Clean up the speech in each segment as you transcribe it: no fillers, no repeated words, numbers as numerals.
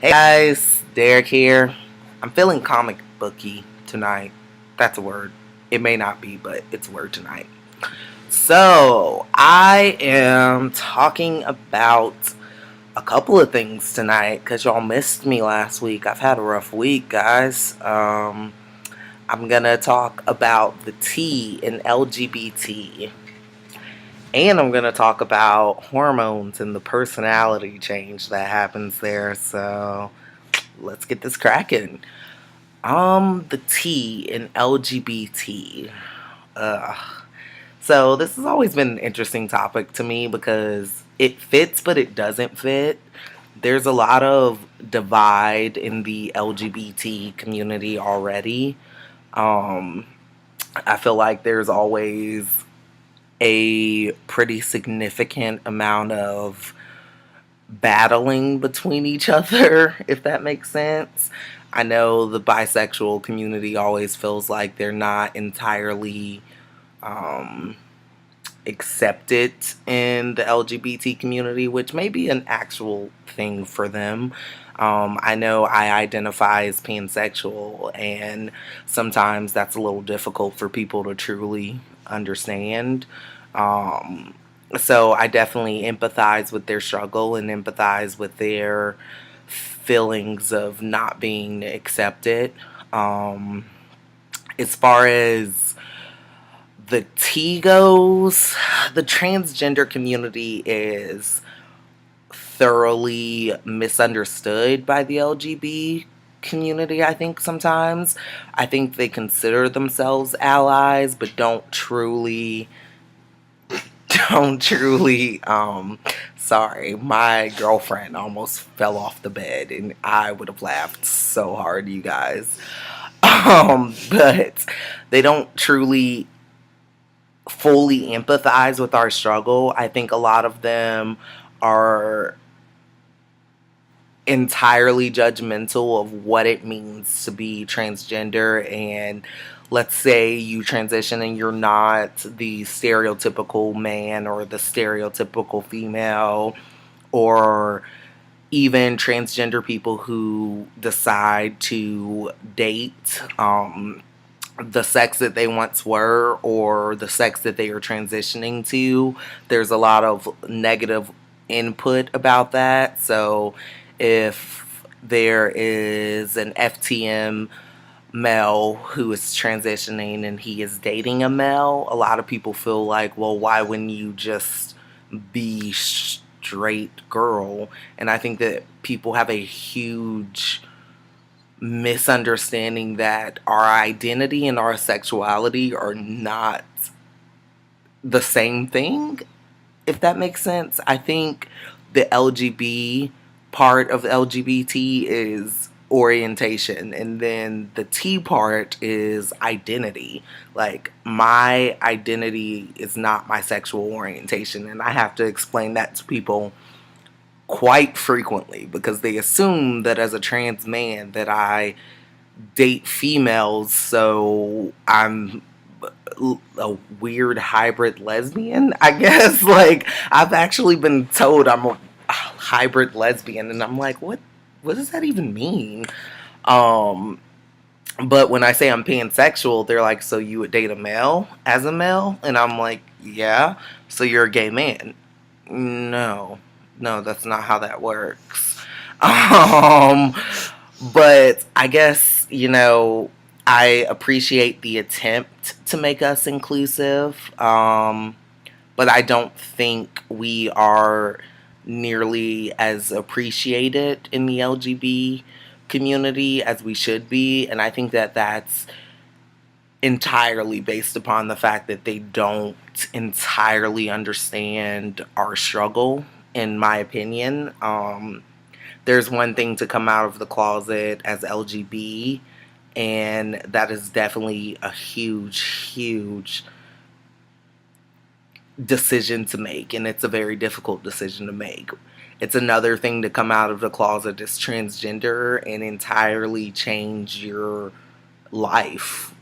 Hey guys, Derek here. I'm feeling comic booky tonight. That's a word. It may not be, but it's a word tonight. So, I am talking about a couple of things tonight because y'all missed me last week. I've had a rough week, guys. I'm gonna talk about the T in LGBT. And I'm going to talk about hormones and the personality change that happens there. So, let's get this cracking. The T in LGBT. Ugh. So this has always been an interesting topic to me because it fits, but it doesn't fit. There's a lot of divide in the LGBT community already. Um, I feel like there's always a pretty significant amount of battling between each other, if that makes sense. I know the bisexual community always feels like they're not entirely um, accepted in the LGBT community, which may be an actual thing for them. I know I identify as pansexual, and sometimes that's a little difficult for people to truly understand. Um, so I definitely empathize with their struggle and empathize with their feelings of not being accepted. Um, as far as the T goes, the transgender community is thoroughly misunderstood by the LGB community, I think sometimes. I think they consider themselves allies, but don't truly sorry, my girlfriend almost fell off the bed and I would have laughed so hard, you guys. But they don't truly fully empathize with our struggle. I think a lot of them are entirely judgmental of what it means to be transgender. And let's say you transition and you're not the stereotypical man or the stereotypical female, or even transgender people who decide to date the sex that they once were or the sex that they are transitioning to. There's a lot of negative input about that. So if there is an FTM male who is transitioning and he is dating a male, a lot of people feel like, well, why wouldn't you just be straight girl? And I think that people have a huge misunderstanding that our identity and our sexuality are not the same thing, if that makes sense. I think the LGB part of LGBT is orientation, and then the T part is identity. Like, my identity is not my sexual orientation, and I have to explain that to people quite frequently because they assume that as a trans man that I date females, so I'm a weird hybrid lesbian, I guess. Like, I've actually been told I'm a hybrid lesbian, and I'm like, what does that even mean? Um, but when I say I'm pansexual, they're like, so you would date a male as a male? And I'm like, yeah. So you're a gay man? No, no, that's not how that works. Um, but I guess, I appreciate the attempt to make us inclusive. But I don't think we are nearly as appreciated in the LGB community as we should be. And I think that that's entirely based upon the fact that they don't entirely understand our struggle, in my opinion. There's one thing to come out of the closet as LGB, and that is definitely a huge, huge decision to make, and it's a very difficult decision to make. It's another thing to come out of the closet as transgender and entirely change your life.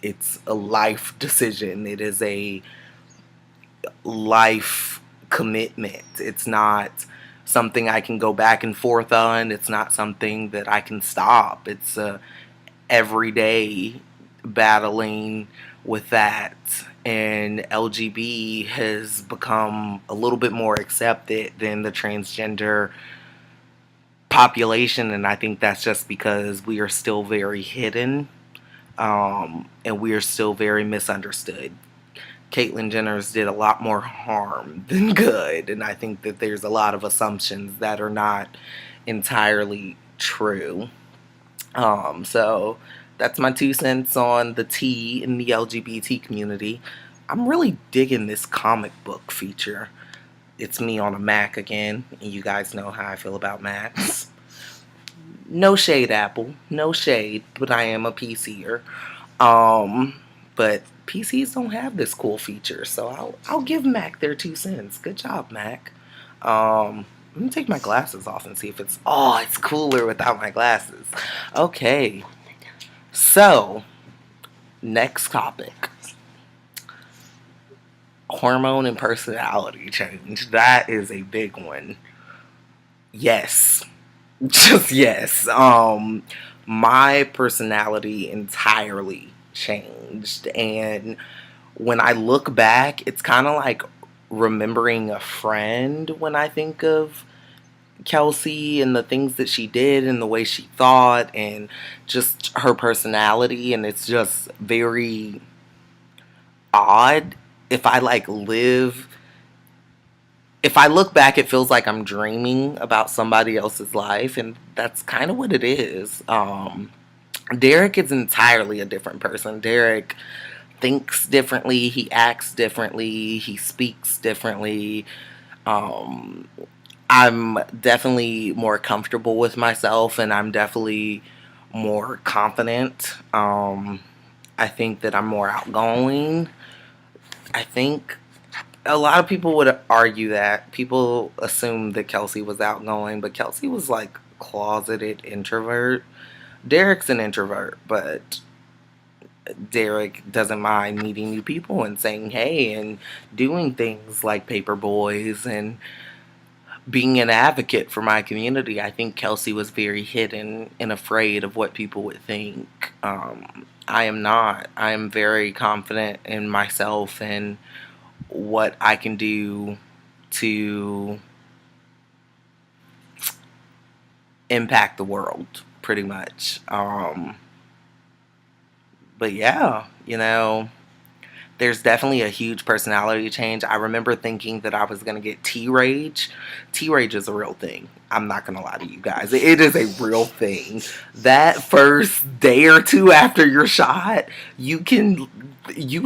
It's a life decision. It is a life commitment. It's not something I can go back and forth on. It's not something that I can stop. It's every day battling with that. And LGB has become a little bit more accepted than the transgender population, and I think that's just because we are still very hidden, and we are still very misunderstood. Caitlyn Jenner's did a lot more harm than good, and I think that there's a lot of assumptions that are not entirely true. So that's my 2 cents on the T in the LGBT community. I'm really digging this comic book feature. It's me on a Mac again, and you guys know how I feel about Macs. No shade, Apple. No shade, but I am a PCer. But PCs don't have this cool feature, so I'll give Mac their 2 cents. Good job, Mac. Let me take my glasses off and see if it's cooler without my glasses. Okay. So, next topic. Hormone and personality change. That is a big one. Yes. Just yes. My personality entirely changed, and when I look back, it's kind of like remembering a friend when I think of Kelsey and the things that she did and the way she thought and just her personality, and it's just very odd. If I like live If I look back, it feels like I'm dreaming about somebody else's life, and that's kind of what it is. Derek is entirely a different person. Derek thinks differently, he acts differently, he speaks differently. Um, I'm definitely more comfortable with myself, and I'm definitely more confident. I think that I'm more outgoing. I think a lot of people would argue that. People assume that Kelsey was outgoing, but Kelsey was like closeted introvert. Derek's an introvert, but Derek doesn't mind meeting new people and saying hey and doing things like paper boys and being an advocate for my community. I think Kelsey was very hidden and afraid of what people would think. I am not. I am very confident in myself and what I can do to impact the world, pretty much. But yeah, there's definitely a huge personality change. I remember thinking that I was going to get T-Rage. T-Rage is a real thing. I'm not going to lie to you guys. It is a real thing. That first day or two after your shot, you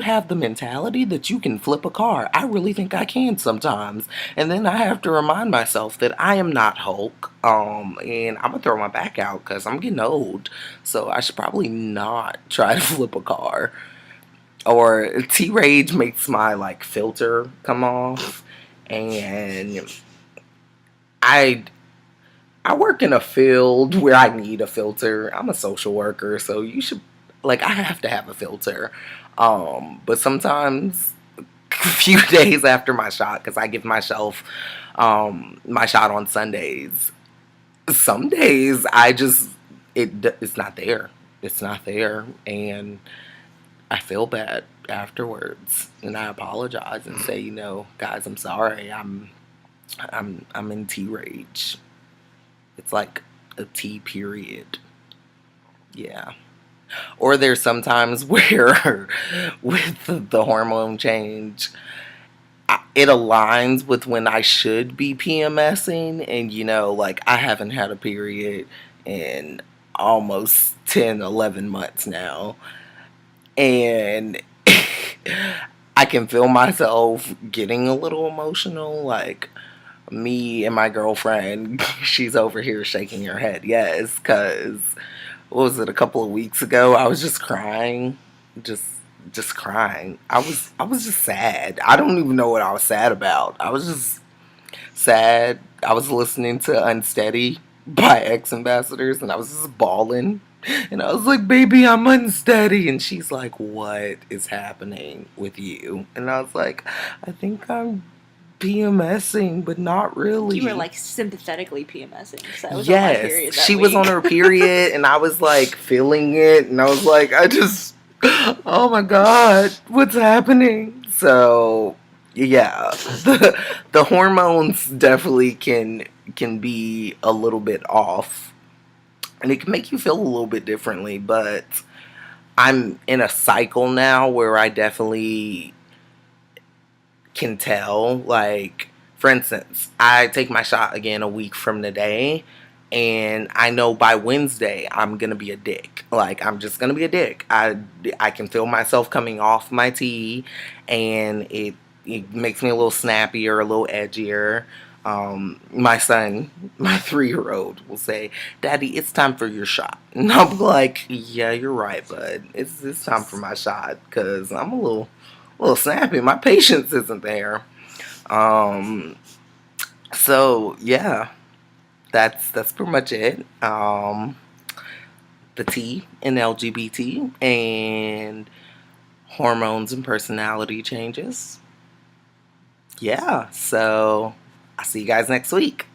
have the mentality that you can flip a car. I really think I can sometimes. And then I have to remind myself that I am not Hulk. And I'm going to throw my back out because I'm getting old. So I should probably not try to flip a car. Or T-Rage makes my like filter come off, and I I work in a field where I need a filter. I'm a social worker, so you should like I have to have a filter. But sometimes a few days after my shot, because I give myself my shot on Sundays. Some days it's not there. It's not there, and I feel bad afterwards, and I apologize and say, guys, I'm sorry. I'm in T rage. It's like a T period. Yeah. Or there's sometimes where with the hormone change, it aligns with when I should be PMSing, and like I haven't had a period in almost 10, 11 months now. And I can feel myself getting a little emotional, like me and my girlfriend, she's over here shaking her head. Yes, because what was it, a couple of weeks ago? I was just crying, just crying. I was just sad. I don't even know what I was sad about. I was just sad. I was listening to Unsteady by Ex Ambassadors, and I was just bawling. And I was like, baby, I'm unsteady. And she's like, what is happening with you? And I was like, I think I'm PMSing, but not really. You were like sympathetically PMSing. So I was yes, on my period that she week. was on her period, and I was like feeling it, and I was like, oh my god, what's happening? So yeah, the hormones definitely can be a little bit off, and it can make you feel a little bit differently. But I'm in a cycle now where I definitely can tell. Like, for instance, I take my shot again a week from today, and I know by Wednesday I'm gonna be a dick. Like, I'm just gonna be a dick. I can feel myself coming off my tea, and it makes me a little snappier, a little edgier. My son, my 3-year-old, will say, "Daddy, it's time for your shot," and I'm like, "Yeah, you're right, bud. It's time for my shot because I'm a little snappy. My patience isn't there." Um, so yeah, that's pretty much it. The T in LGBT and hormones and personality changes. Yeah, so I'll see you guys next week.